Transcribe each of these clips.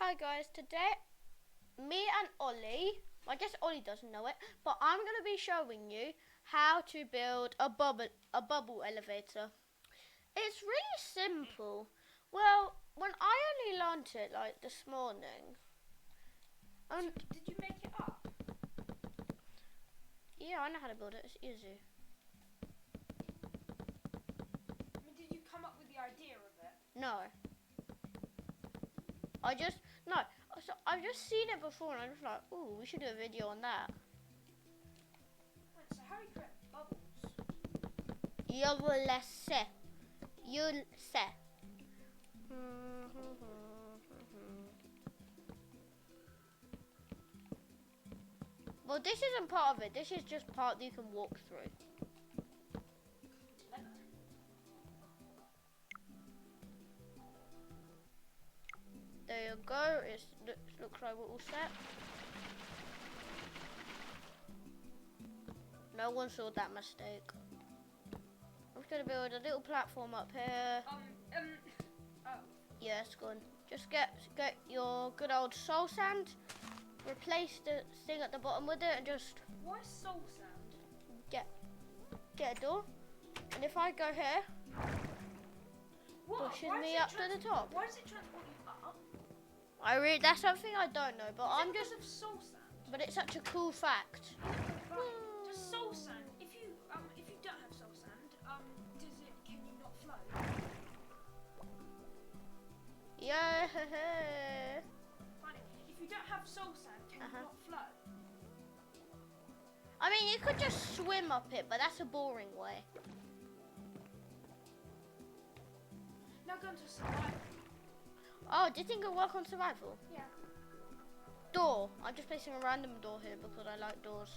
Hi guys, today me and Ollie, I guess Ollie doesn't know it, but I'm going to be showing you how to build a bubble elevator. It's really simple. Well, when I only learnt it like this morning. Did you make it up? Yeah, I know how to build it, it's easy. I mean, did you come up with the idea of it? No. So I've just seen it before and I'm just like, ooh, we should do a video on that. Right, so how do you create bubbles? You'll say. Well, this isn't part of it. This is just part that you can walk through. Clever. There you go. It looks like we're all set. No one saw that mistake. I'm just gonna build a little platform up here. Oh. Yes, go on. Just get your good old soul sand. Replace the thing at the bottom with it, and just Why soul sand? get a door. And if I go here, What? pushes me up to the top. Why does it transport you up? That's something I don't know, but I'm just. Of soul sand. But it's such a cool fact. Right. Does soul sand? If you don't have soul sand, can you not float? Yeah. Funny. If you don't have soul sand, can you not float? I mean, you could just swim up it, but that's a boring way. Now go into survival. Oh, do you think it'll work on survival? Yeah. Door. I'm just placing a random door here because I like doors.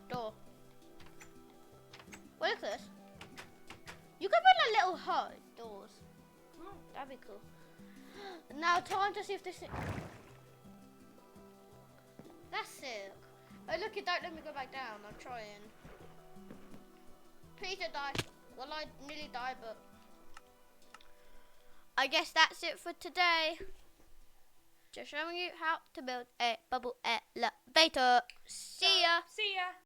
Door. Well, look at this. You could put a little hut doors. Oh. That'd be cool. Now, time to see if this. That's sick. Oh, look, it don't let me go back down. I'm trying. Peter died. Well, I nearly died, but I guess that's it for today. Just showing you how to build a bubble elevator. See ya. See ya.